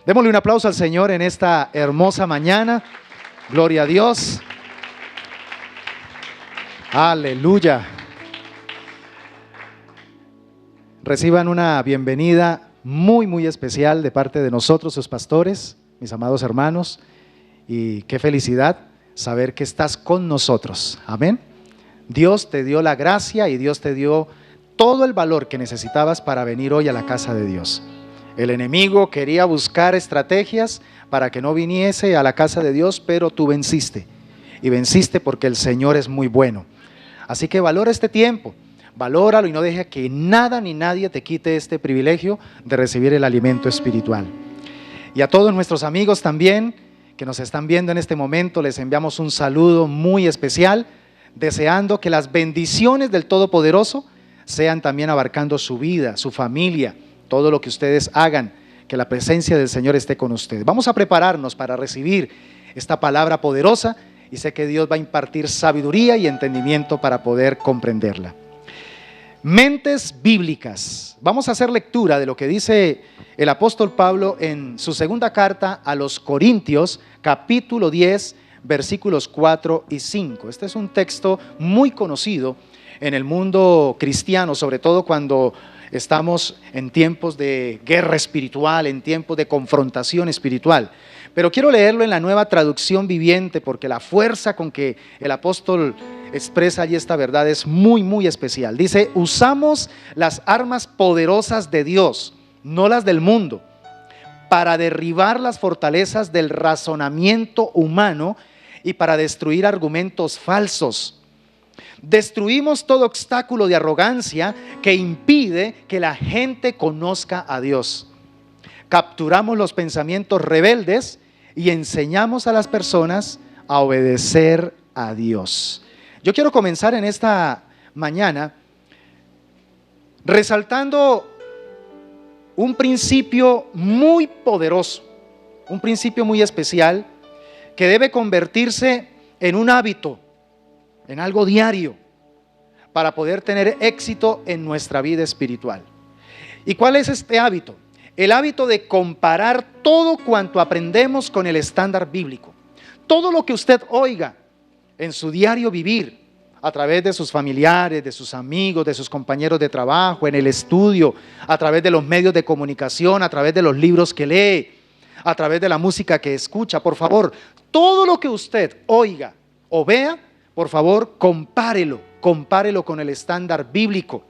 Démosle un aplauso al Señor en esta hermosa mañana. Gloria a Dios. Aleluya. Reciban una bienvenida muy especial de parte de nosotros, sus pastores, mis amados hermanos. Y qué felicidad saber que estás con nosotros. Amén. Dios te dio la gracia y Dios te dio todo el valor que necesitabas para venir hoy a la casa de Dios. El enemigo quería buscar estrategias para que no viniese a la casa de Dios, pero tú venciste. Y venciste porque el Señor es muy bueno. Así que valora este tiempo, valóralo y no deje que nada ni nadie te quite este privilegio de recibir el alimento espiritual. Y a todos nuestros amigos también que nos están viendo en este momento, les enviamos un saludo muy especial, deseando que las bendiciones del Todopoderoso sean también abarcando su vida, su familia, todo lo que ustedes hagan, que la presencia del Señor esté con ustedes. Vamos a prepararnos para recibir esta palabra poderosa y sé que Dios va a impartir sabiduría y entendimiento para poder comprenderla. Mentes bíblicas. Vamos a hacer lectura de lo que dice el apóstol Pablo en su segunda carta a los Corintios, capítulo 10, versículos 4 y 5. Este es un texto muy conocido en el mundo cristiano, sobre todo cuando estamos en tiempos de guerra espiritual, en tiempos de confrontación espiritual. Pero quiero leerlo en la Nueva Traducción Viviente porque la fuerza con que el apóstol expresa allí esta verdad es muy especial. Dice: usamos las armas poderosas de Dios, no las del mundo, para derribar las fortalezas del razonamiento humano y para destruir argumentos falsos. Destruimos todo obstáculo de arrogancia que impide que la gente conozca a Dios. Capturamos los pensamientos rebeldes y enseñamos a las personas a obedecer a Dios. Yo quiero comenzar en esta mañana resaltando un principio muy poderoso, un principio muy especial que debe convertirse en un hábito, en algo diario, para poder tener éxito en nuestra vida espiritual. ¿Y cuál es este hábito? El hábito de comparar todo cuanto aprendemos con el estándar bíblico. Todo lo que usted oiga en su diario vivir, a través de sus familiares, de sus amigos, de sus compañeros de trabajo, en el estudio, a través de los medios de comunicación, a través de los libros que lee, a través de la música que escucha, por favor, todo lo que usted oiga o vea, por favor, compárelo con el estándar bíblico.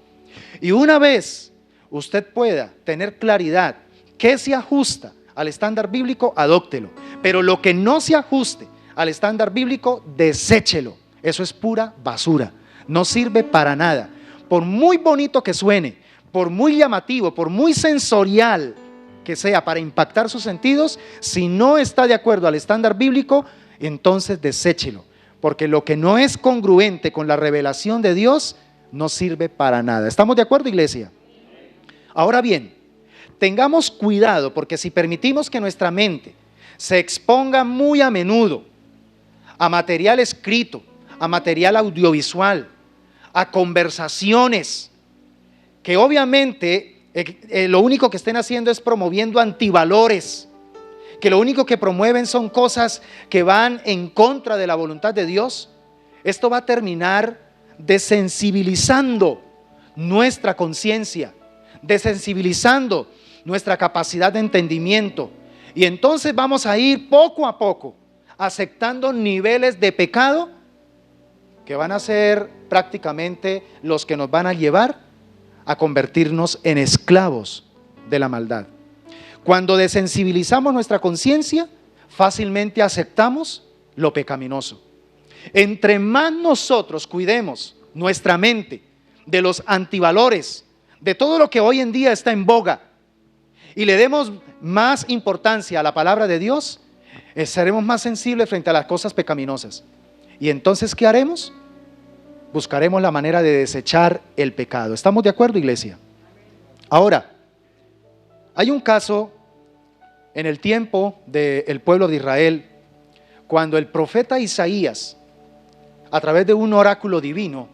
Y una vez usted pueda tener claridad qué se ajusta al estándar bíblico, adóptelo. Pero lo que no se ajuste al estándar bíblico, deséchelo. Eso es pura basura, no sirve para nada. Por muy bonito que suene, por muy llamativo, por muy sensorial que sea para impactar sus sentidos, si no está de acuerdo al estándar bíblico, entonces deséchelo. Porque lo que no es congruente con la revelación de Dios no sirve para nada. ¿Estamos de acuerdo, iglesia? Ahora bien, tengamos cuidado, porque si permitimos que nuestra mente se exponga muy a menudo a material escrito, a material audiovisual, a conversaciones que obviamente lo único que estén haciendo es promoviendo antivalores, que lo único que promueven son cosas que van en contra de la voluntad de Dios, esto va a terminar desensibilizando nuestra conciencia, desensibilizando nuestra capacidad de entendimiento, y entonces vamos a ir poco a poco aceptando niveles de pecado que van a ser prácticamente los que nos van a llevar a convertirnos en esclavos de la maldad. Cuando desensibilizamos nuestra conciencia, fácilmente aceptamos lo pecaminoso. Entre más nosotros cuidemos nuestra mente de los antivalores, de todo lo que hoy en día está en boga, y le demos más importancia a la palabra de Dios, seremos más sensibles frente a las cosas pecaminosas. Y entonces, ¿qué haremos? Buscaremos la manera de desechar el pecado. ¿Estamos de acuerdo, iglesia? Ahora, hay un caso en el tiempo del pueblo de Israel, cuando el profeta Isaías, a través de un oráculo divino,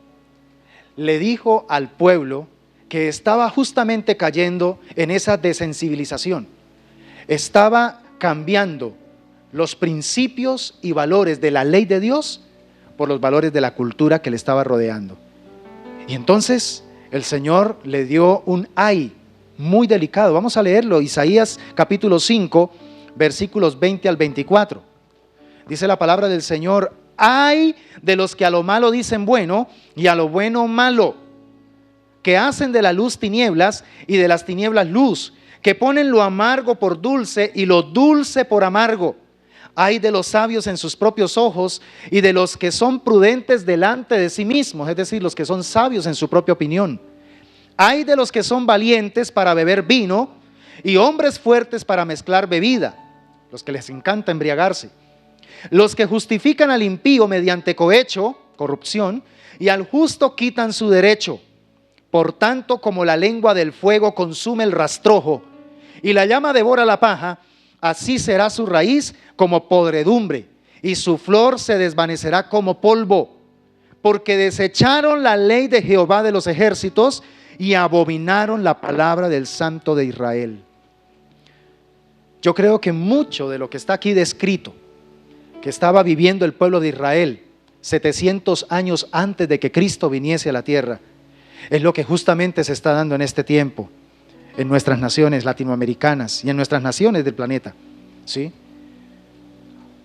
le dijo al pueblo que estaba justamente cayendo en esa desensibilización. estaba cambiando los principios y valores de la ley de Dios por los valores de la cultura que le estaba rodeando. Y entonces el Señor le dio un ay muy delicado. Vamos a leerlo, Isaías capítulo 5, versículos 20 al 24. Dice la palabra del Señor: ay de los que a lo malo dicen bueno y a lo bueno malo, que hacen de la luz tinieblas y de las tinieblas luz, que ponen lo amargo por dulce y lo dulce por amargo. Ay de los sabios en sus propios ojos y de los que son prudentes delante de sí mismos, es decir, los que son sabios en su propia opinión. Ay de los que son valientes para beber vino y hombres fuertes para mezclar bebida, los que les encanta embriagarse. Los que justifican al impío mediante cohecho, corrupción, y al justo quitan su derecho. Por tanto, como la lengua del fuego consume el rastrojo y la llama devora la paja, así será su raíz como podredumbre y su flor se desvanecerá como polvo, porque desecharon la ley de Jehová de los ejércitos y abominaron la palabra del Santo de Israel. Yo creo que mucho de lo que está aquí descrito, que estaba viviendo el pueblo de Israel 700 años antes de que Cristo viniese a la tierra, es lo que justamente se está dando en este tiempo en nuestras naciones latinoamericanas y en nuestras naciones del planeta, ¿sí?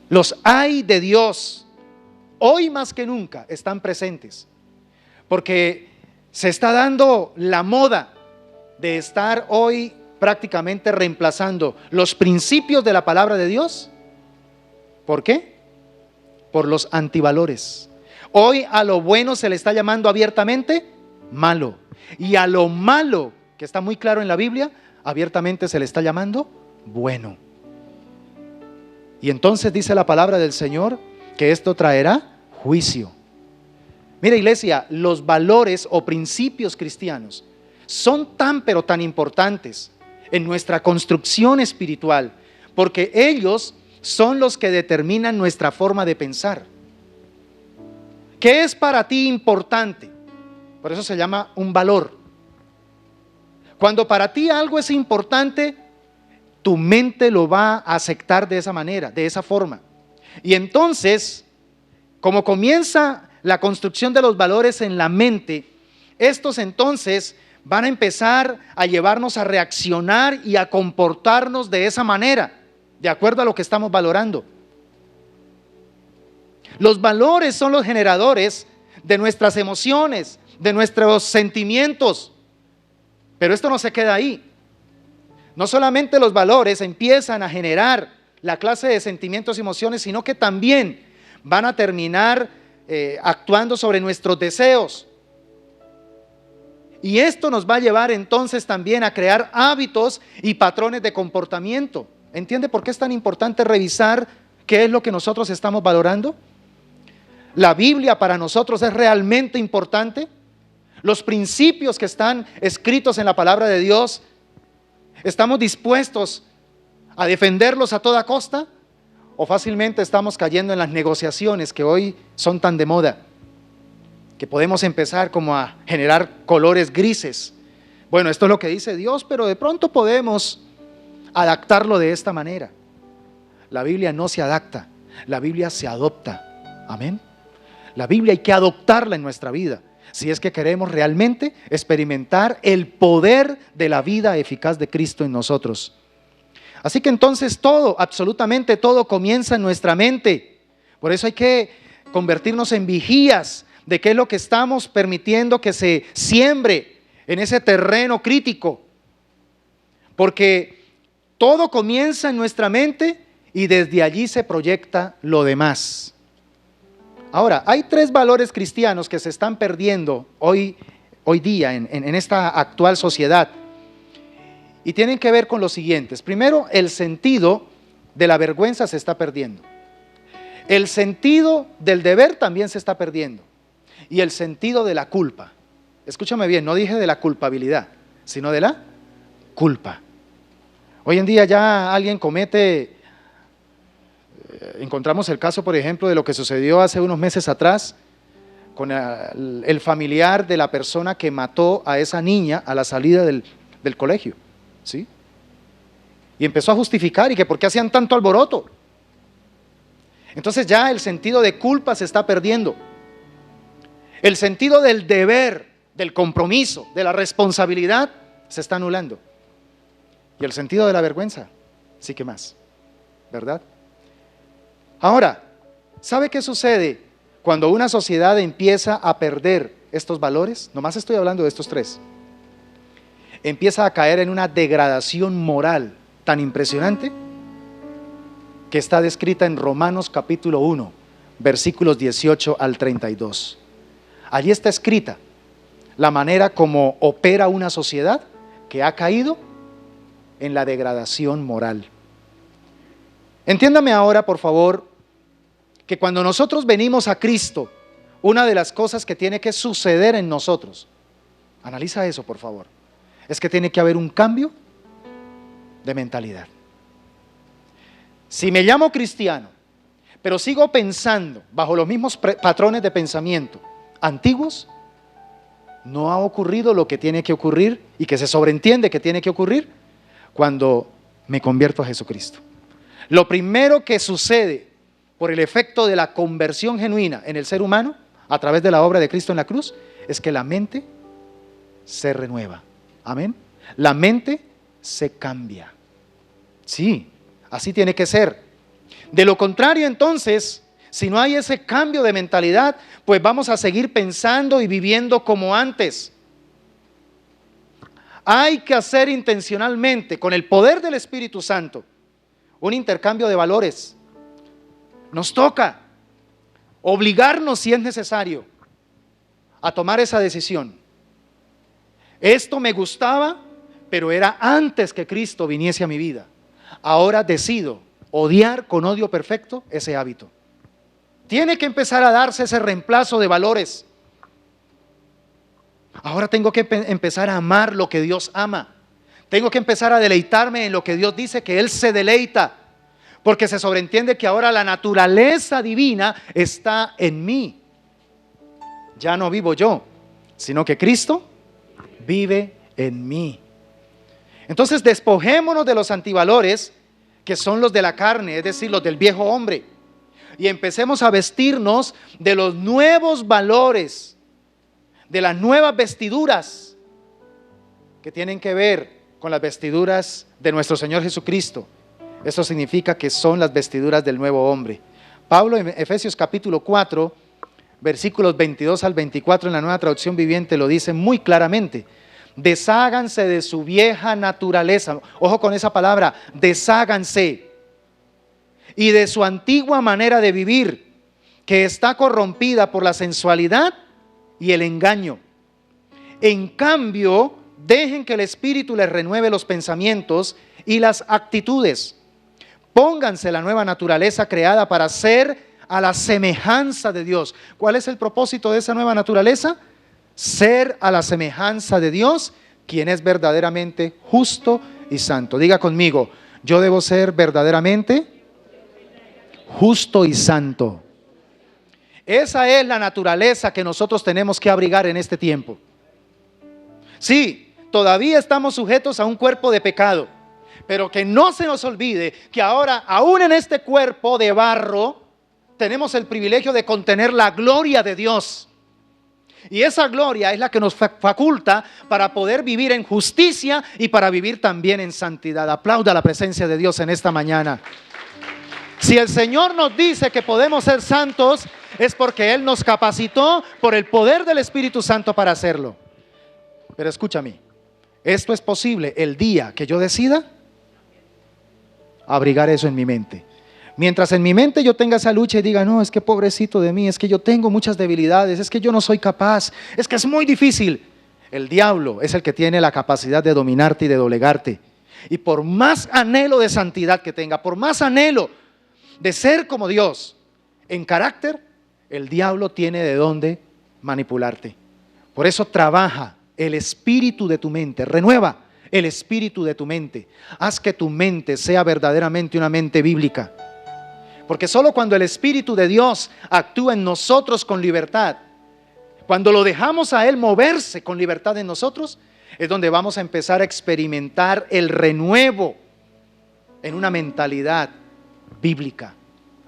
Los ay de Dios hoy más que nunca están presentes, porque se está dando la moda de estar hoy prácticamente reemplazando los principios de la palabra de Dios. ¿Por qué? Por los antivalores. Hoy a lo bueno se le está llamando abiertamente malo, y a lo malo, que está muy claro en la Biblia, abiertamente se le está llamando bueno. Y entonces dice la palabra del Señor que esto traerá juicio. Mira, iglesia, los valores o principios cristianos son tan pero tan importantes en nuestra construcción espiritual, porque ellos son los que determinan nuestra forma de pensar. ¿Qué es para ti importante? Por eso se llama un valor. Cuando para ti algo es importante, tu mente lo va a aceptar de esa manera, de esa forma. Y entonces, como comienza la construcción de los valores en la mente, estos entonces van a empezar a llevarnos a reaccionar y a comportarnos de esa manera, de acuerdo a lo que estamos valorando. Los valores son los generadores de nuestras emociones, de nuestros sentimientos. Pero esto no se queda ahí. No solamente los valores empiezan a generar la clase de sentimientos y emociones, sino que también van a terminar actuando sobre nuestros deseos. Y esto nos va a llevar entonces también a crear hábitos y patrones de comportamiento. ¿Entiende por qué es tan importante revisar qué es lo que nosotros estamos valorando? ¿La Biblia para nosotros es realmente importante? ¿Los principios que están escritos en la palabra de Dios, estamos dispuestos a defenderlos a toda costa? ¿O fácilmente estamos cayendo en las negociaciones que hoy son tan de moda, que podemos empezar como a generar colores grises? Bueno, esto es lo que dice Dios, pero de pronto podemos adaptarlo de esta manera. La Biblia no se adapta, la Biblia se adopta. Amén. La Biblia hay que adoptarla en nuestra vida, si es que queremos realmente experimentar el poder de la vida eficaz de Cristo en nosotros. Así que entonces todo, absolutamente todo comienza en nuestra mente. Por eso hay que convertirnos en vigías de qué es lo que estamos permitiendo que se siembre en ese terreno crítico. Porque todo comienza en nuestra mente y desde allí se proyecta lo demás. Ahora, hay 3 valores cristianos que se están perdiendo hoy día en esta actual sociedad. Y tienen que ver con los siguientes. Primero, el sentido de la vergüenza se está perdiendo. El sentido del deber también se está perdiendo. Y el sentido de la culpa. Escúchame bien, no dije de la culpabilidad, sino de la culpa. Hoy en día ya alguien comete, encontramos el caso, por ejemplo, de lo que sucedió hace unos meses atrás con el familiar de la persona que mató a esa niña a la salida del colegio, ¿sí? Y empezó a justificar y que por qué hacían tanto alboroto. Entonces ya el sentido de culpa se está perdiendo. El sentido del deber, del compromiso, de la responsabilidad se está anulando. Y el sentido de la vergüenza, sí que más, ¿verdad? Ahora, ¿sabe qué sucede cuando una sociedad empieza a perder estos valores? Nomás estoy hablando de estos tres. Empieza a caer en una degradación moral tan impresionante que está descrita en Romanos capítulo 1, versículos 18 al 32. Allí está escrita la manera como opera una sociedad que ha caído en la degradación moral. Entiéndame ahora, por favor, que cuando nosotros venimos a Cristo, una de las cosas que tiene que suceder en nosotros, analiza eso, por favor, es que tiene que haber un cambio de mentalidad. Si me llamo cristiano, pero sigo pensando bajo los mismos patrones de pensamiento antiguos, no ha ocurrido lo que tiene que ocurrir y que se sobreentiende que tiene que ocurrir cuando me convierto a Jesucristo. Lo primero que sucede por el efecto de la conversión genuina en el ser humano, a través de la obra de Cristo en la cruz, es que la mente se renueva. Amén. La mente se cambia. Sí, así tiene que ser. De lo contrario, entonces, si no hay ese cambio de mentalidad, pues vamos a seguir pensando y viviendo como antes. Hay que hacer intencionalmente, con el poder del Espíritu Santo, un intercambio de valores. Nos toca obligarnos, si es necesario, a tomar esa decisión. Esto me gustaba, pero era antes que Cristo viniese a mi vida. Ahora decido odiar con odio perfecto ese hábito. Tiene que empezar a darse ese reemplazo de valores. Ahora tengo que empezar a amar lo que Dios ama. Tengo que empezar a deleitarme en lo que Dios dice que Él se deleita. Porque se sobreentiende que ahora la naturaleza divina está en mí. Ya no vivo yo, sino que Cristo vive en mí. Entonces despojémonos de los antivalores que son los de la carne, es decir, los del viejo hombre, y empecemos a vestirnos de los nuevos valores, de las nuevas vestiduras que tienen que ver con las vestiduras de nuestro Señor Jesucristo. Eso significa que son las vestiduras del nuevo hombre. Pablo en Efesios capítulo 4, versículos 22 al 24 en la Nueva Traducción Viviente lo dice muy claramente. Desháganse de su vieja naturaleza. Ojo con esa palabra, desháganse. Y de su antigua manera de vivir, que está corrompida por la sensualidad y el engaño. En cambio, dejen que el Espíritu les renueve los pensamientos y las actitudes. Pónganse la nueva naturaleza creada para ser a la semejanza de Dios. ¿Cuál es el propósito de esa nueva naturaleza? Ser a la semejanza de Dios, quien es verdaderamente justo y santo. Diga conmigo, yo debo ser verdaderamente justo y santo. Esa es la naturaleza que nosotros tenemos que abrigar en este tiempo. Sí, todavía estamos sujetos a un cuerpo de pecado, pero que no se nos olvide que ahora, aún en este cuerpo de barro, tenemos el privilegio de contener la gloria de Dios. Y esa gloria es la que nos faculta para poder vivir en justicia y para vivir también en santidad. Aplauda la presencia de Dios en esta mañana. Si el Señor nos dice que podemos ser santos, es porque Él nos capacitó por el poder del Espíritu Santo para hacerlo. Pero escúchame, esto es posible el día que yo decida abrigar eso en mi mente. Mientras en mi mente yo tenga esa lucha y diga, no, es que pobrecito de mí, es que yo tengo muchas debilidades, es que yo no soy capaz, es que es muy difícil. El diablo es el que tiene la capacidad de dominarte y de doblegarte. Y por más anhelo de santidad que tenga, por más anhelo de ser como Dios en carácter, el diablo tiene de dónde manipularte. Por eso trabaja el espíritu de tu mente, renueva el espíritu de tu mente. Haz que tu mente sea verdaderamente una mente bíblica. Porque solo cuando el Espíritu de Dios actúa en nosotros con libertad, cuando lo dejamos a Él moverse con libertad en nosotros, es donde vamos a empezar a experimentar el renuevo en una mentalidad bíblica.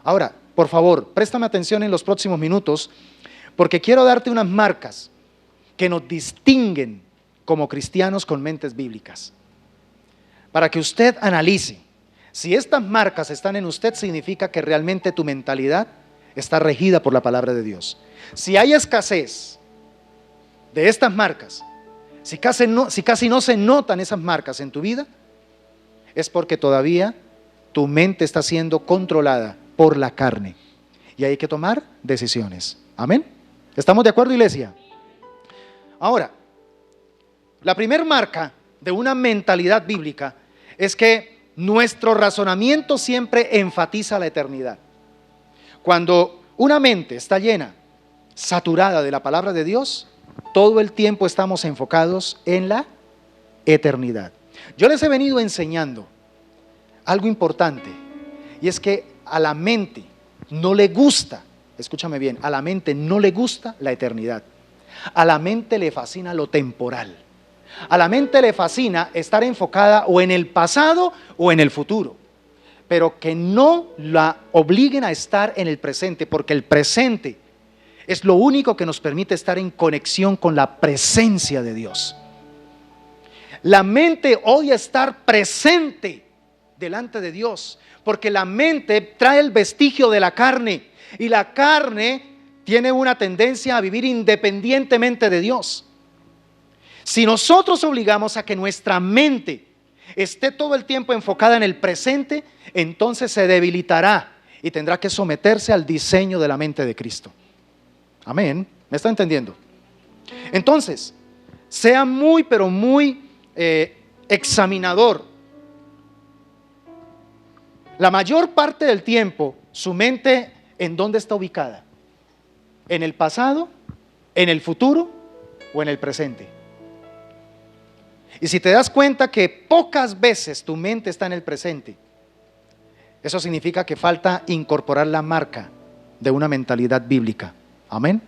Ahora, por favor, préstame atención en los próximos minutos, porque quiero darte unas marcas que nos distinguen como cristianos con mentes bíblicas. Para que usted analice, si estas marcas están en usted, significa que realmente tu mentalidad está regida por la palabra de Dios. Si hay escasez de estas marcas, si casi no se notan esas marcas en tu vida, es porque todavía tu mente está siendo controlada por la carne. Y hay que tomar decisiones. ¿Amén? ¿Estamos de acuerdo, iglesia? Ahora, la primera marca de una mentalidad bíblica es que nuestro razonamiento siempre enfatiza la eternidad. Cuando una mente está llena, saturada de la palabra de Dios, todo el tiempo estamos enfocados en la eternidad. Yo les he venido enseñando algo importante, y es que a la mente no le gusta, escúchame bien, a la mente no le gusta la eternidad. A la mente le fascina lo temporal. A la mente le fascina estar enfocada o en el pasado o en el futuro, pero que no la obliguen a estar en el presente, porque el presente es lo único que nos permite estar en conexión con la presencia de Dios. La mente odia estar presente delante de Dios, porque la mente trae el vestigio de la carne, y la carne tiene una tendencia a vivir independientemente de Dios. Si nosotros obligamos a que nuestra mente esté todo el tiempo enfocada en el presente, entonces se debilitará y tendrá que someterse al diseño de la mente de Cristo. Amén. ¿Me está entendiendo? Entonces, sea muy, pero muy examinador. La mayor parte del tiempo, su mente, ¿en dónde está ubicada? ¿En el pasado, en el futuro o en el presente? Y si te das cuenta que pocas veces tu mente está en el presente, eso significa que falta incorporar la marca de una mentalidad bíblica. Amén.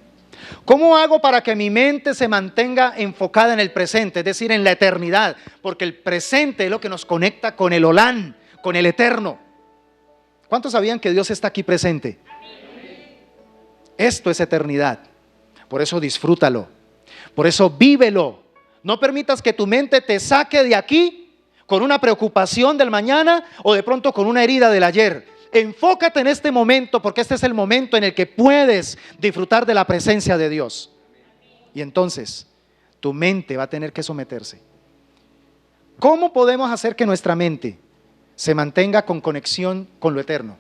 ¿Cómo hago para que mi mente se mantenga enfocada en el presente, es decir, en la eternidad? Porque el presente es lo que nos conecta con el Olán, con el eterno. ¿Cuántos sabían que Dios está aquí presente? Esto es eternidad. Por eso disfrútalo. Por eso vívelo. No permitas que tu mente te saque de aquí con una preocupación del mañana o de pronto con una herida del ayer. Enfócate en este momento, porque este es el momento en el que puedes disfrutar de la presencia de Dios. Y entonces tu mente va a tener que someterse. ¿Cómo podemos hacer que nuestra mente se mantenga con conexión con lo eterno?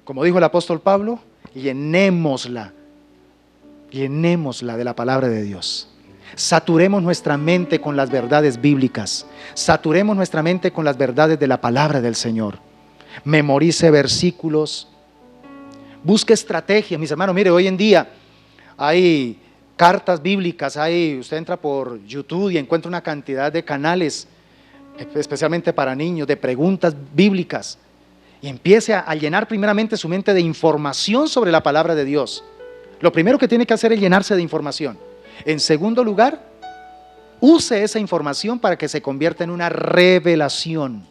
Como dijo el apóstol Pablo, llenémosla de la palabra de Dios. Saturemos nuestra mente con las verdades bíblicas. Saturemos nuestra mente con las verdades de la palabra del Señor. Memorice versículos. Busque estrategias, mis hermanos. Mire, hoy en día hay cartas bíblicas. Usted entra por YouTube y encuentra una cantidad de canales, especialmente para niños, de preguntas bíblicas. Y empiece a llenar primeramente su mente de información sobre la palabra de Dios. Lo primero que tiene que hacer es llenarse de información. En segundo lugar, use esa información para que se convierta en una revelación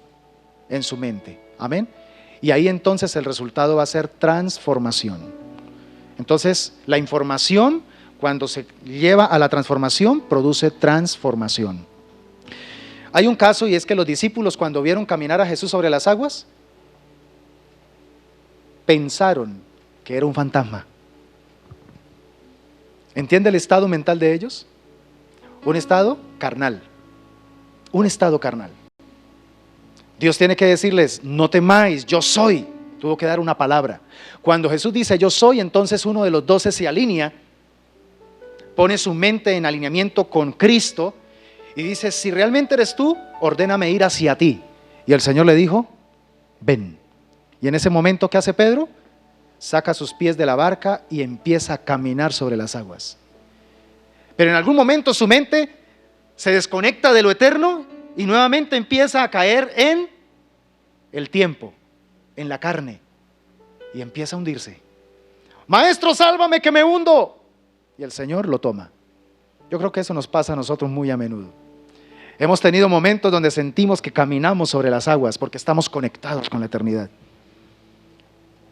en su mente. Amén. Y ahí entonces el resultado va a ser transformación. Entonces, la información, cuando se lleva a la transformación, produce transformación. Hay un caso, y es que los discípulos, cuando vieron caminar a Jesús sobre las aguas, pensaron que era un fantasma. ¿Entiende el estado mental de ellos? Un estado carnal. Un estado carnal. Dios tiene que decirles, no temáis, yo soy. Tuvo que dar una palabra. Cuando Jesús dice yo soy, entonces uno de los 12 se alinea, pone su mente en alineamiento con Cristo y dice, si realmente eres tú, ordéname ir hacia ti. Y el Señor le dijo, ven. Y en ese momento, ¿qué hace Pedro? Saca sus pies de la barca y empieza a caminar sobre las aguas. Pero en algún momento su mente se desconecta de lo eterno y nuevamente empieza a caer en el tiempo, en la carne, y empieza a hundirse. Maestro, sálvame que me hundo. Y el Señor lo toma. Yo creo que eso nos pasa a nosotros muy a menudo. Hemos tenido momentos donde sentimos que caminamos sobre las aguas porque estamos conectados con la eternidad.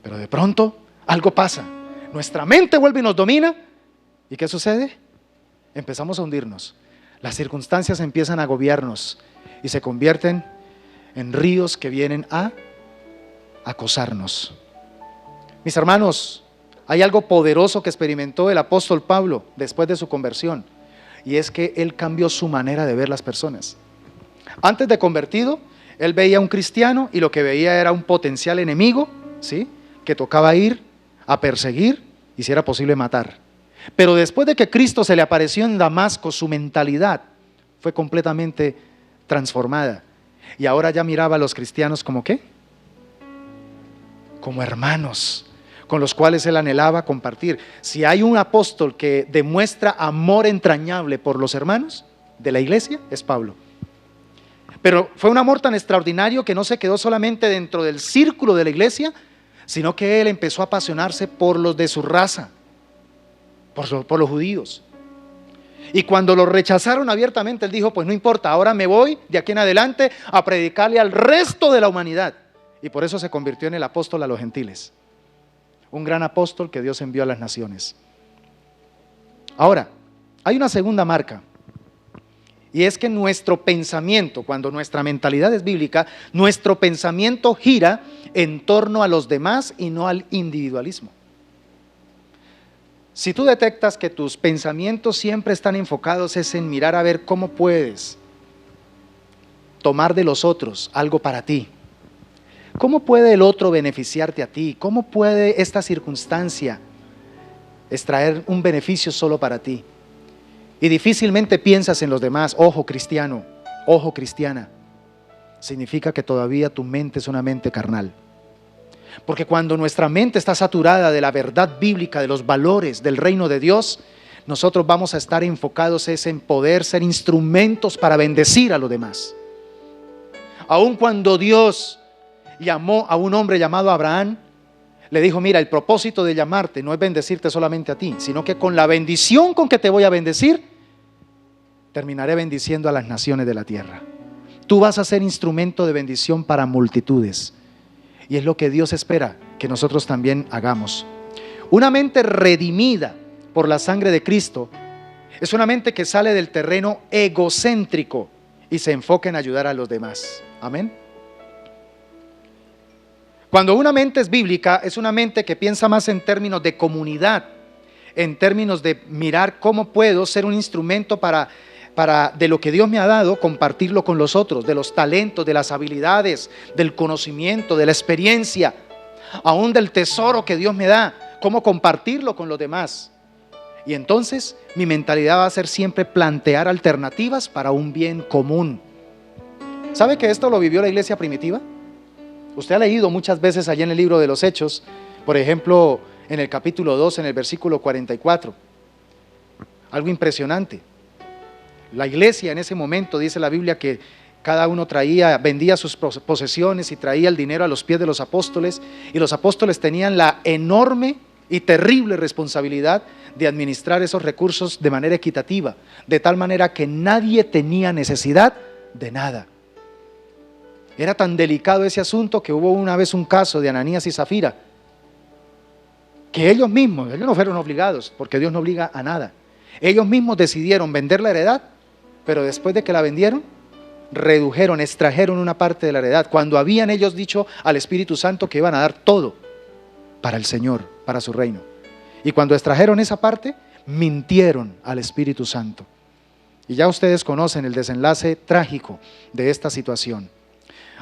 Pero de pronto algo pasa. Nuestra mente vuelve y nos domina. ¿Y qué sucede? Empezamos a hundirnos. Las circunstancias empiezan a agobiarnos y se convierten en ríos que vienen a acosarnos. Mis hermanos, hay algo poderoso que experimentó el apóstol Pablo después de su conversión, y es que él cambió su manera de ver las personas. Antes de convertido, él veía a un cristiano y lo que veía era un potencial enemigo, ¿sí?, que tocaba ir a perseguir y, si era posible, matar. Pero después de que Cristo se le apareció en Damasco, su mentalidad fue completamente transformada. Y ahora ya miraba a los cristianos como ¿qué? Como hermanos, con los cuales él anhelaba compartir. Si hay un apóstol que demuestra amor entrañable por los hermanos de la iglesia, es Pablo. Pero fue un amor tan extraordinario que no se quedó solamente dentro del círculo de la iglesia, sino que él empezó a apasionarse por los de su raza, por los judíos. Y cuando lo rechazaron abiertamente, él dijo, pues no importa, ahora me voy de aquí en adelante a predicarle al resto de la humanidad. Y por eso se convirtió en el apóstol a los gentiles. Un gran apóstol que Dios envió a las naciones. Ahora, hay una segunda marca. Y es que nuestro pensamiento, cuando nuestra mentalidad es bíblica, nuestro pensamiento gira en torno a los demás y no al individualismo. Si tú detectas que tus pensamientos siempre están enfocados es en mirar a ver cómo puedes tomar de los otros algo para ti. ¿Cómo puede el otro beneficiarte a ti? ¿Cómo puede esta circunstancia extraer un beneficio solo para ti? Y difícilmente piensas en los demás. Ojo cristiano, ojo cristiana. Significa que todavía tu mente es una mente carnal. Porque cuando nuestra mente está saturada de la verdad bíblica, de los valores del reino de Dios, nosotros vamos a estar enfocados en poder ser instrumentos para bendecir a los demás. Aun cuando Dios llamó a un hombre llamado Abraham, le dijo, mira, el propósito de llamarte no es bendecirte solamente a ti, sino que con la bendición con que te voy a bendecir, terminaré bendiciendo a las naciones de la tierra. Tú vas a ser instrumento de bendición para multitudes. Y es lo que Dios espera que nosotros también hagamos. Una mente redimida por la sangre de Cristo es una mente que sale del terreno egocéntrico y se enfoca en ayudar a los demás. Amén. Cuando una mente es bíblica, es una mente que piensa más en términos de comunidad, en términos de mirar cómo puedo ser un instrumento para de lo que Dios me ha dado, compartirlo con los otros, de los talentos, de las habilidades, del conocimiento, de la experiencia, aún del tesoro que Dios me da, cómo compartirlo con los demás. Y entonces mi mentalidad va a ser siempre plantear alternativas para un bien común. ¿Sabe que esto lo vivió la iglesia primitiva? Usted ha leído muchas veces allá en el libro de los Hechos, por ejemplo, en el capítulo 2, en el versículo 44. Algo impresionante. La iglesia en ese momento, dice la Biblia, que cada uno vendía sus posesiones y traía el dinero a los pies de los apóstoles, y los apóstoles tenían la enorme y terrible responsabilidad de administrar esos recursos de manera equitativa, de tal manera que nadie tenía necesidad de nada. Era tan delicado ese asunto que hubo una vez un caso de Ananías y Zafira, que ellos no fueron obligados, porque Dios no obliga a nada. Ellos mismos decidieron vender la heredad, pero después de que la vendieron, extrajeron una parte de la heredad, cuando habían ellos dicho al Espíritu Santo que iban a dar todo para el Señor, para su reino. Y cuando extrajeron esa parte, mintieron al Espíritu Santo. Y ya ustedes conocen el desenlace trágico de esta situación.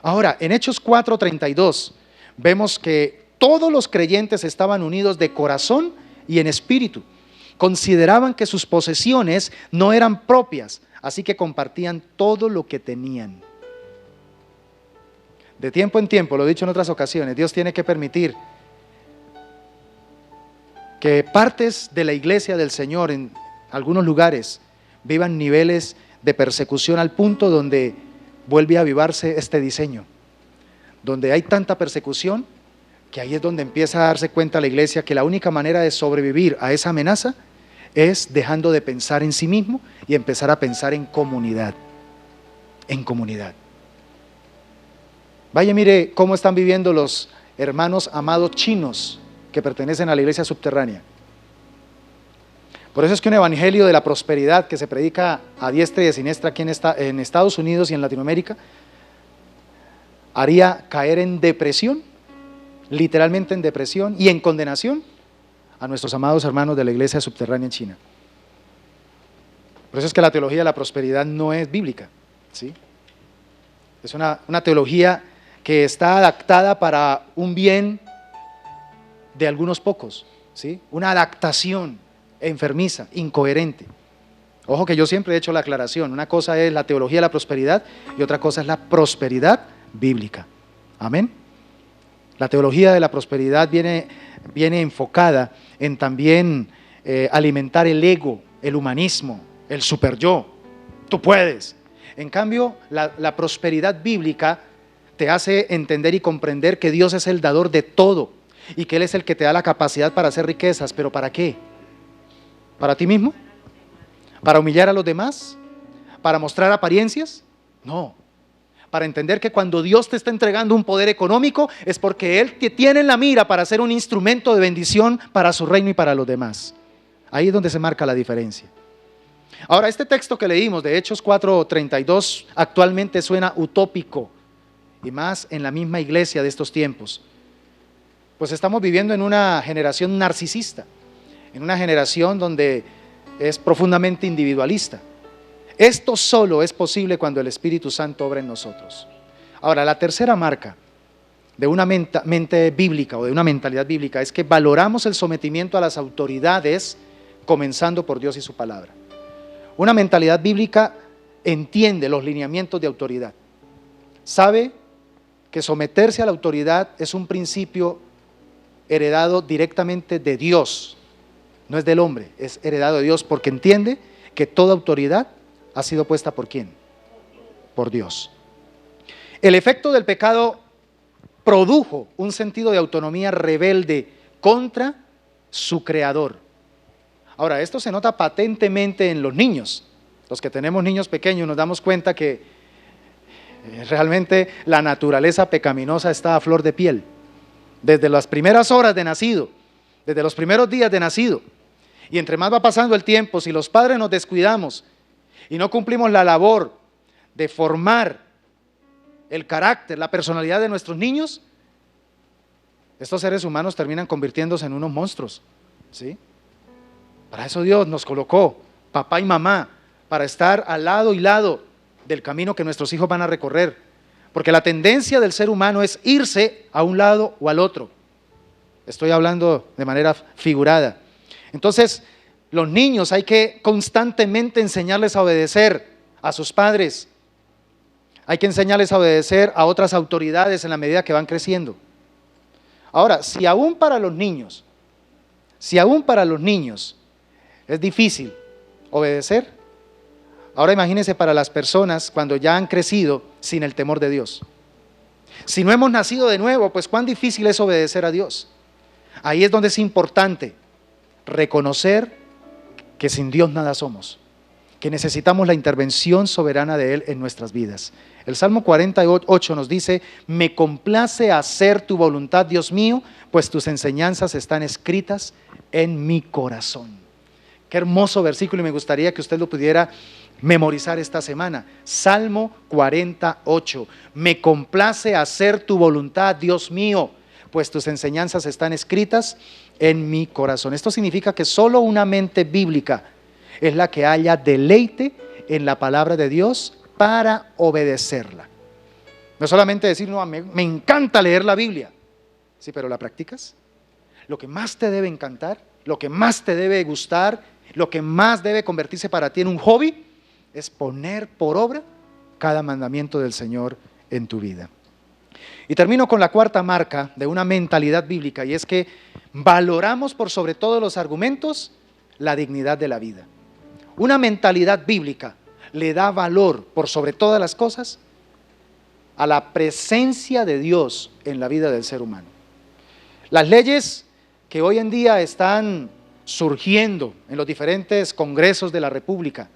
Ahora, en Hechos 4:32, vemos que todos los creyentes estaban unidos de corazón y en espíritu. Consideraban que sus posesiones no eran propias, así que compartían todo lo que tenían. De tiempo en tiempo, lo he dicho en otras ocasiones, Dios tiene que permitir que partes de la iglesia del Señor en algunos lugares vivan niveles de persecución al punto donde vuelve a avivarse este diseño, donde hay tanta persecución que ahí es donde empieza a darse cuenta la iglesia que la única manera de sobrevivir a esa amenaza es dejando de pensar en sí mismo y empezar a pensar en comunidad. en comunidad. Vaya, mire cómo están viviendo los hermanos amados chinos que pertenecen a la iglesia subterránea. Por eso es que un evangelio de la prosperidad que se predica a diestra y de siniestra aquí en Estados Unidos y en Latinoamérica haría caer en depresión, literalmente en depresión y en condenación a nuestros amados hermanos de la iglesia subterránea en China. Por eso es que la teología de la prosperidad no es bíblica, ¿sí? Es una teología que está adaptada para un bien de algunos pocos, ¿sí? Una adaptación enfermiza, incoherente. Ojo que yo siempre he hecho la aclaración, una cosa es la teología de la prosperidad y otra cosa es la prosperidad bíblica. Amén. La teología de la prosperidad viene enfocada en también alimentar el ego, el humanismo, el super yo. Tú puedes. En cambio, la prosperidad bíblica te hace entender y comprender que Dios es el dador de todo y que Él es el que te da la capacidad para hacer riquezas. ¿Pero para qué? ¿Para ti mismo? ¿Para humillar a los demás? ¿Para mostrar apariencias? No. Para entender que cuando Dios te está entregando un poder económico es porque Él te tiene en la mira para ser un instrumento de bendición para su reino y para los demás. Ahí es donde se marca la diferencia. Ahora, este texto que leímos de Hechos 4:32 actualmente suena utópico y más en la misma iglesia de estos tiempos. Pues estamos viviendo en una generación narcisista, en una generación donde es profundamente individualista. Esto solo es posible cuando el Espíritu Santo obra en nosotros. Ahora, la tercera marca de una mente bíblica o de una mentalidad bíblica es que valoramos el sometimiento a las autoridades, comenzando por Dios y su palabra. Una mentalidad bíblica entiende los lineamientos de autoridad. Sabe que someterse a la autoridad es un principio heredado directamente de Dios. No es del hombre, es heredado de Dios porque entiende que toda autoridad ha sido puesta ¿por quién? Por Dios. El efecto del pecado produjo un sentido de autonomía rebelde contra su creador. Ahora, esto se nota patentemente en los niños. Los que tenemos niños pequeños nos damos cuenta que realmente la naturaleza pecaminosa está a flor de piel. Desde las primeras horas de nacido, desde los primeros días de nacido. Y entre más va pasando el tiempo, si los padres nos descuidamos y no cumplimos la labor de formar el carácter, la personalidad de nuestros niños, estos seres humanos terminan convirtiéndose en unos monstruos, ¿sí? Para eso Dios nos colocó, papá y mamá, para estar al lado y lado del camino que nuestros hijos van a recorrer. Porque la tendencia del ser humano es irse a un lado o al otro. Estoy hablando de manera figurada. Entonces, los niños hay que constantemente enseñarles a obedecer a sus padres. Hay que enseñarles a obedecer a otras autoridades en la medida que van creciendo. Ahora, si aún para los niños es difícil obedecer, ahora imagínense para las personas cuando ya han crecido sin el temor de Dios. Si no hemos nacido de nuevo, pues cuán difícil es obedecer a Dios. Ahí es donde es importante reconocer que sin Dios nada somos, que necesitamos la intervención soberana de Él en nuestras vidas. El Salmo 48 nos dice: me complace hacer tu voluntad, Dios mío, pues tus enseñanzas están escritas en mi corazón. Qué hermoso versículo y me gustaría que usted lo pudiera memorizar esta semana. Salmo 48, me complace hacer tu voluntad, Dios mío, pues tus enseñanzas están escritas en mi corazón. Esto significa que solo una mente bíblica es la que haya deleite en la palabra de Dios para obedecerla. No solamente decir, no, me encanta leer la Biblia. Sí, pero ¿la practicas? Lo que más te debe encantar, lo que más te debe gustar, lo que más debe convertirse para ti en un hobby, es poner por obra cada mandamiento del Señor en tu vida. Y termino con la cuarta marca de una mentalidad bíblica, y es que valoramos por sobre todos los argumentos la dignidad de la vida. Una mentalidad bíblica le da valor por sobre todas las cosas a la presencia de Dios en la vida del ser humano. Las leyes que hoy en día están surgiendo en los diferentes congresos de la República,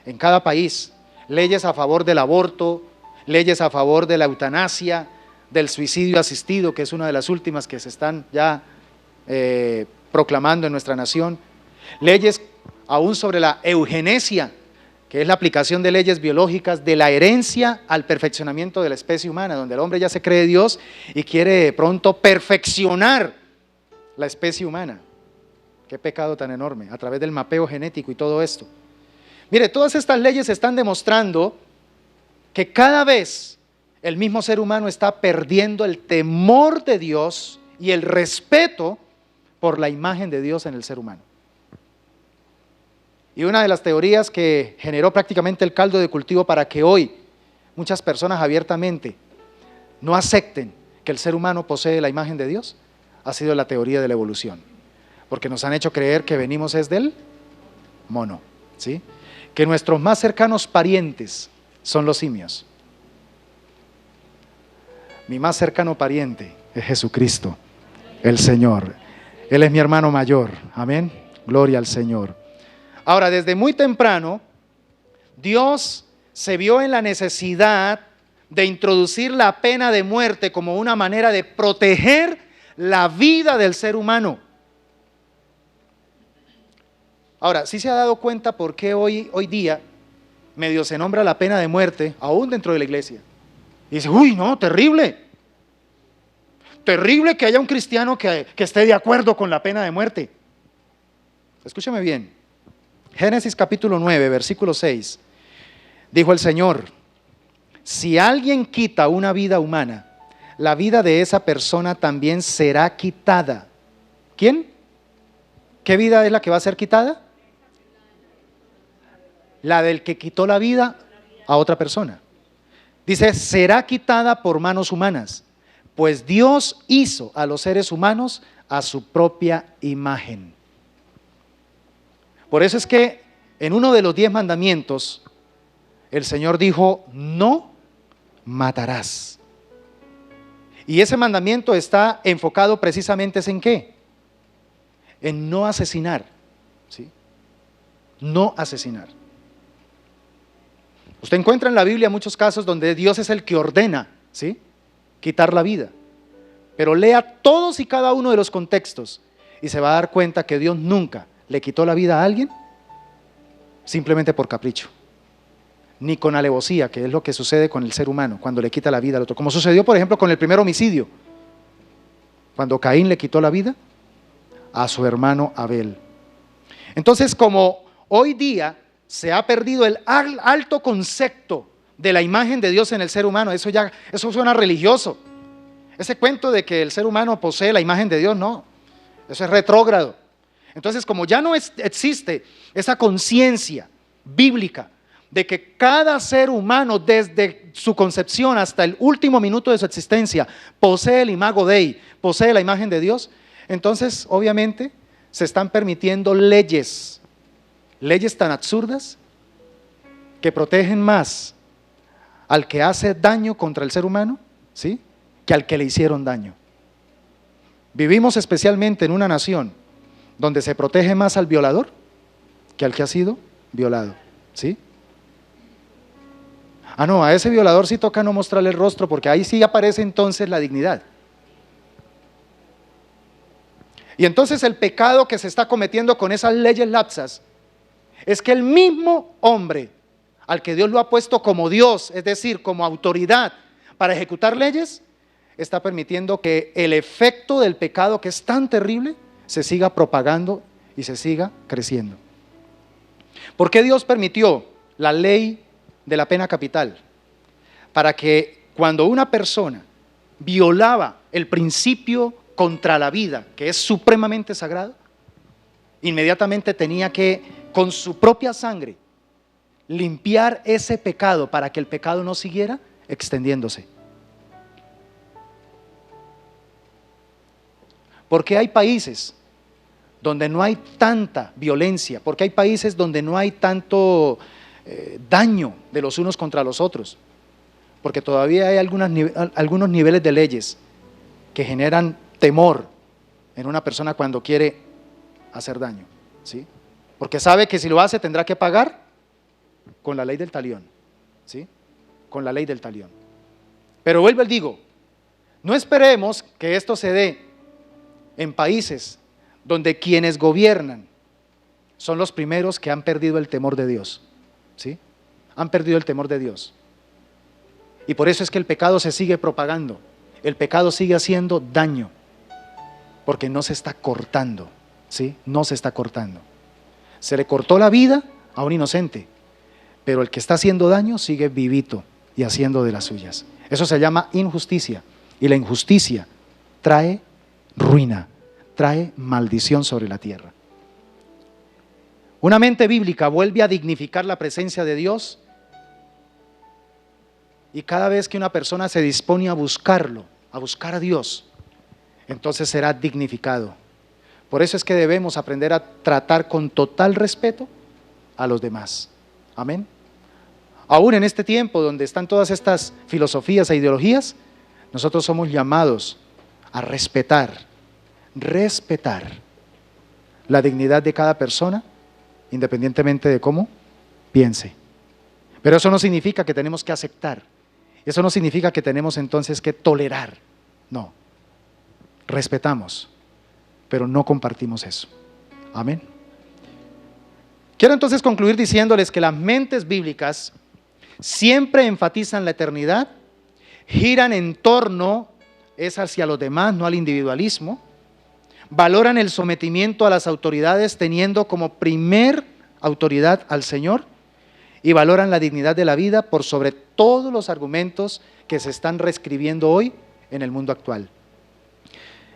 en cada país, leyes a favor del aborto, leyes a favor de la eutanasia, del suicidio asistido, que es una de las últimas que se están ya proclamando en nuestra nación, leyes aún sobre la eugenesia, que es la aplicación de leyes biológicas de la herencia al perfeccionamiento de la especie humana, donde el hombre ya se cree Dios y quiere pronto perfeccionar la especie humana. Qué pecado tan enorme, a través del mapeo genético y todo esto. Mire, todas estas leyes están demostrando que cada vez el mismo ser humano está perdiendo el temor de Dios y el respeto por la imagen de Dios en el ser humano. Y una de las teorías que generó prácticamente el caldo de cultivo para que hoy muchas personas abiertamente no acepten que el ser humano posee la imagen de Dios, ha sido la teoría de la evolución. Porque nos han hecho creer que venimos es del mono, ¿sí? Que nuestros más cercanos parientes son los simios. Mi más cercano pariente es Jesucristo, el Señor. Él es mi hermano mayor, amén, gloria al Señor. Ahora, desde muy temprano, Dios se vio en la necesidad de introducir la pena de muerte como una manera de proteger la vida del ser humano. Ahora, ¿sí se ha dado cuenta por qué hoy día medio se nombra la pena de muerte, aún dentro de la iglesia? Y dice, uy, no, terrible. Terrible que haya un cristiano que esté de acuerdo con la pena de muerte. Escúchame bien. Génesis capítulo 9, versículo 6. Dijo el Señor, si alguien quita una vida humana, la vida de esa persona también será quitada. ¿Quién? ¿Qué vida es la que va a ser quitada? La del que quitó la vida a otra persona. Dice, será quitada por manos humanas, pues Dios hizo a los seres humanos a su propia imagen. Por eso es que en uno de los 10 mandamientos, el Señor dijo, no matarás. Y ese mandamiento está enfocado precisamente ¿en qué? En no asesinar, ¿sí? No asesinar. Usted encuentra en la Biblia muchos casos donde Dios es el que ordena, ¿sí?, quitar la vida. Pero lea todos y cada uno de los contextos y se va a dar cuenta que Dios nunca le quitó la vida a alguien simplemente por capricho, ni con alevosía, que es lo que sucede con el ser humano cuando le quita la vida al otro, como sucedió por ejemplo con el primer homicidio, cuando Caín le quitó la vida a su hermano Abel. Entonces, como hoy día se ha perdido el alto concepto de la imagen de Dios en el ser humano, eso suena religioso. Ese cuento de que el ser humano posee la imagen de Dios, no, eso es retrógrado. Entonces, como ya no existe esa conciencia bíblica de que cada ser humano desde su concepción hasta el último minuto de su existencia posee el imago Dei, posee la imagen de Dios, entonces obviamente se están permitiendo leyes tan absurdas que protegen más al que hace daño contra el ser humano, ¿sí?, que al que le hicieron daño. Vivimos especialmente en una nación donde se protege más al violador que al que ha sido violado, ¿sí? Ah, no, a ese violador sí toca no mostrarle el rostro porque ahí sí aparece entonces la dignidad. Y entonces el pecado que se está cometiendo con esas leyes lapsas es que el mismo hombre al que Dios lo ha puesto como Dios, es decir, como autoridad para ejecutar leyes, está permitiendo que el efecto del pecado, que es tan terrible, se siga propagando y se siga creciendo. ¿Por qué Dios permitió la ley de la pena capital? Para que cuando una persona violaba el principio contra la vida, que es supremamente sagrado, inmediatamente tenía que, con su propia sangre, limpiar ese pecado para que el pecado no siguiera extendiéndose. Porque hay países donde no hay tanta violencia, porque hay países donde no hay tanto daño de los unos contra los otros, porque todavía hay algunos niveles de leyes que generan temor en una persona cuando quiere hacer daño, ¿sí? Porque sabe que si lo hace tendrá que pagar con la ley del talión. ¿sí? Con la ley del talión. Pero vuelvo y digo, no esperemos que esto se dé en países donde quienes gobiernan son los primeros que han perdido el temor de Dios, ¿sí? Han perdido el temor de Dios. Y por eso es que el pecado se sigue propagando, el pecado sigue haciendo daño, porque no se está cortando, ¿sí? No se está cortando. Se le cortó la vida a un inocente, pero el que está haciendo daño sigue vivito y haciendo de las suyas. Eso se llama injusticia, y la injusticia trae ruina, trae maldición sobre la tierra. Una mente bíblica vuelve a dignificar la presencia de Dios, y cada vez que una persona se dispone a buscarlo, a buscar a Dios, entonces será dignificado. Por eso es que debemos aprender a tratar con total respeto a los demás. Amén. Aún en este tiempo donde están todas estas filosofías e ideologías, nosotros somos llamados a respetar la dignidad de cada persona, independientemente de cómo piense. Pero eso no significa que tenemos que aceptar. Eso no significa que tenemos entonces que tolerar. No. Respetamos, pero no compartimos eso. Amén. Quiero entonces concluir diciéndoles que las mentes bíblicas siempre enfatizan la eternidad, giran en torno, es hacia los demás, no al individualismo, valoran el sometimiento a las autoridades teniendo como primer autoridad al Señor, y valoran la dignidad de la vida por sobre todos los argumentos que se están reescribiendo hoy en el mundo actual.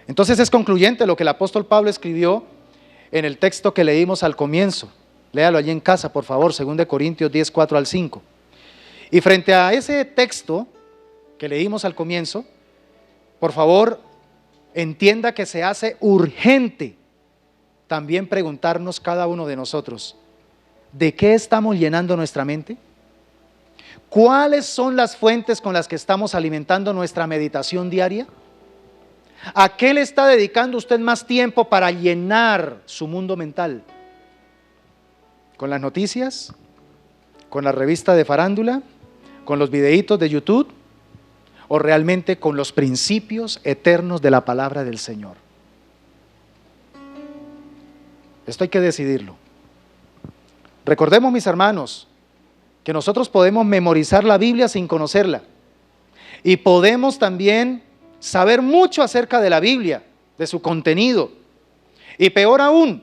Entonces es concluyente lo que el apóstol Pablo escribió en el texto que leímos al comienzo. Léalo allí en casa, por favor, 2 Corintios 10, 4 al 5. Y frente a ese texto que leímos al comienzo, por favor, entienda que se hace urgente también preguntarnos cada uno de nosotros, ¿de qué estamos llenando nuestra mente? ¿Cuáles son las fuentes con las que estamos alimentando nuestra meditación diaria? ¿A qué le está dedicando usted más tiempo para llenar su mundo mental? ¿Con las noticias? ¿Con la revista de farándula? ¿Con los videitos de YouTube? ¿O realmente con los principios eternos de la palabra del Señor? Esto hay que decidirlo. Recordemos, mis hermanos, que nosotros podemos memorizar la Biblia sin conocerla. Y podemos también saber mucho acerca de la Biblia, de su contenido. Y peor aún,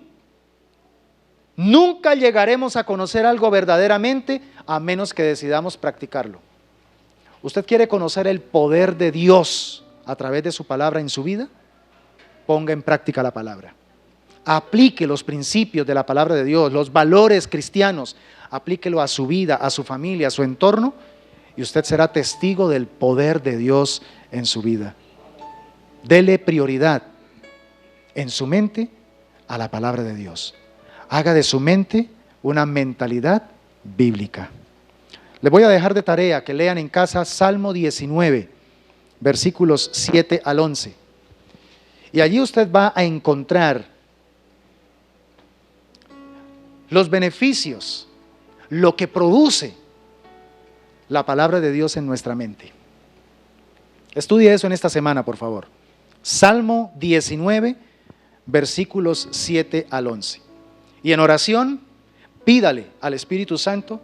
nunca llegaremos a conocer algo verdaderamente a menos que decidamos practicarlo. ¿Usted quiere conocer el poder de Dios a través de su palabra en su vida? Ponga en práctica la palabra. Aplique los principios de la palabra de Dios, los valores cristianos, aplíquelo a su vida, a su familia, a su entorno, y usted será testigo del poder de Dios en su vida. Dele prioridad en su mente a la palabra de Dios. Haga de su mente una mentalidad bíblica. Les voy a dejar de tarea que lean en casa Salmo 19, versículos 7 al 11. Y allí usted va a encontrar los beneficios, lo que produce la palabra de Dios en nuestra mente. Estudie eso en esta semana, por favor. Salmo 19, versículos 7 al 11. Y en oración, pídale al Espíritu Santo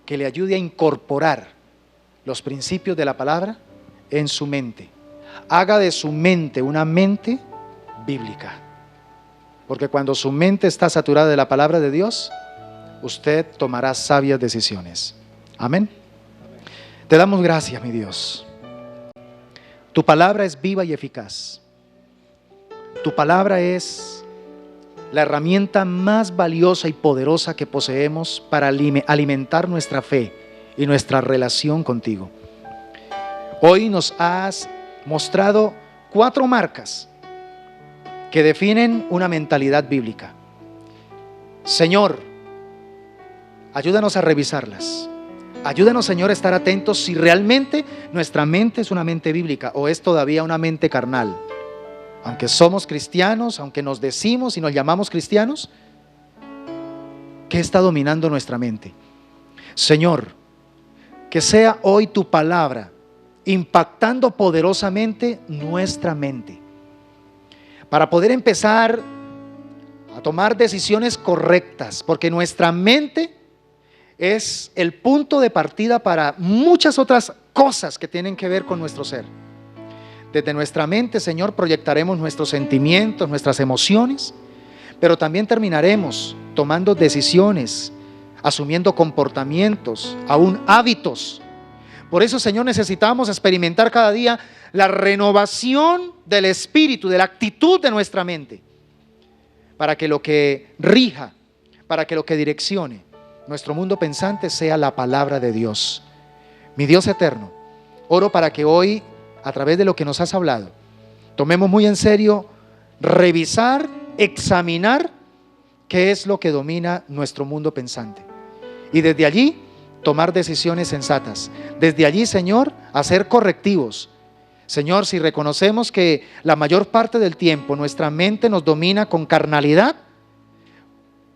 que le ayude a incorporar los principios de la palabra en su mente. Haga de su mente una mente bíblica. Porque cuando su mente está saturada de la palabra de Dios, usted tomará sabias decisiones. Amén. Te damos gracias, mi Dios. Tu palabra es viva y eficaz. Tu palabra es la herramienta más valiosa y poderosa que poseemos para alimentar nuestra fe y nuestra relación contigo. Hoy nos has mostrado 4 marcas que definen una mentalidad bíblica. Señor, ayúdanos a revisarlas. Ayúdanos, Señor, a estar atentos si realmente nuestra mente es una mente bíblica o es todavía una mente carnal. Aunque somos cristianos, aunque nos decimos y nos llamamos cristianos, ¿qué está dominando nuestra mente? Señor, Que sea hoy tu palabra impactando poderosamente nuestra mente, para poder empezar a tomar decisiones correctas, porque nuestra mente es el punto de partida para muchas otras cosas que tienen que ver con nuestro ser. Desde nuestra mente, Señor, proyectaremos nuestros sentimientos, nuestras emociones, pero también terminaremos tomando decisiones, asumiendo comportamientos, aún hábitos. Por eso, Señor, necesitamos experimentar cada día la renovación del espíritu, de la actitud de nuestra mente, para que lo que rija, para que lo que direccione nuestro mundo pensante sea la palabra de Dios. Mi Dios eterno, oro para que hoy, a través de lo que nos has hablado, tomemos muy en serio revisar, examinar qué es lo que domina nuestro mundo pensante. Y desde allí, tomar decisiones sensatas. Desde allí, Señor, hacer correctivos. Señor, si reconocemos que la mayor parte del tiempo nuestra mente nos domina con carnalidad,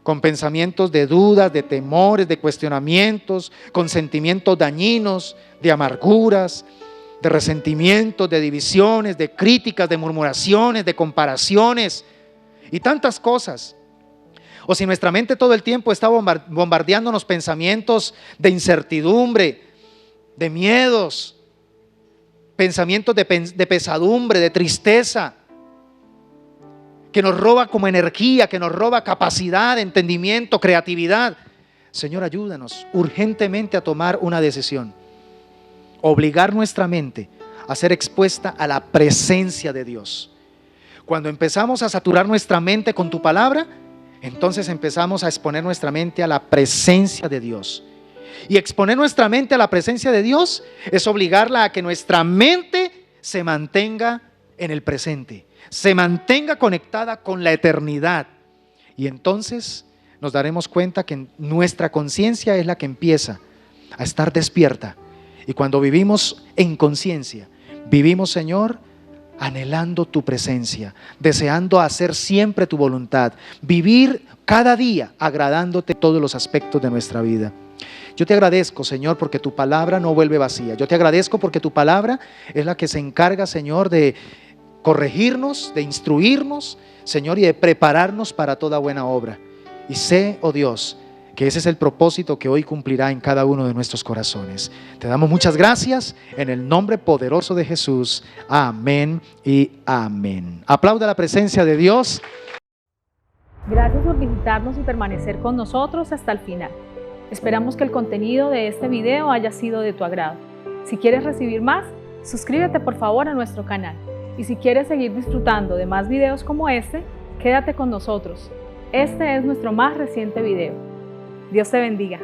con pensamientos de dudas, de temores, de cuestionamientos, con sentimientos dañinos, de amarguras, de resentimientos, de divisiones, de críticas, de murmuraciones, de comparaciones y tantas cosas. O si nuestra mente todo el tiempo está bombardeándonos pensamientos de incertidumbre, de miedos, pensamientos de pesadumbre, de tristeza, que nos roba como energía, que nos roba capacidad, entendimiento, creatividad. Señor, ayúdanos urgentemente a tomar una decisión. Obligar nuestra mente a ser expuesta a la presencia de Dios. Cuando empezamos a saturar nuestra mente con tu palabra, entonces empezamos a exponer nuestra mente a la presencia de Dios. Y exponer nuestra mente a la presencia de Dios es obligarla a que nuestra mente se mantenga en el presente, se mantenga conectada con la eternidad. Y entonces nos daremos cuenta que nuestra conciencia es la que empieza a estar despierta. Y cuando vivimos en conciencia, vivimos, Señor, anhelando tu presencia, deseando hacer siempre tu voluntad, vivir cada día agradándote en todos los aspectos de nuestra vida. Yo te agradezco, Señor, porque tu palabra no vuelve vacía. Yo te agradezco porque tu palabra es la que se encarga, Señor, de corregirnos, de instruirnos, Señor, y de prepararnos para toda buena obra. Y sé, oh Dios, que ese es el propósito que hoy cumplirá en cada uno de nuestros corazones. Te damos muchas gracias en el nombre poderoso de Jesús. Amén y amén. Aplauda la presencia de Dios. Gracias por visitarnos y permanecer con nosotros hasta el final. Esperamos que el contenido de este video haya sido de tu agrado. Si quieres recibir más, suscríbete por favor a nuestro canal. Y si quieres seguir disfrutando de más videos como este, quédate con nosotros. Este es nuestro más reciente video. Dios te bendiga.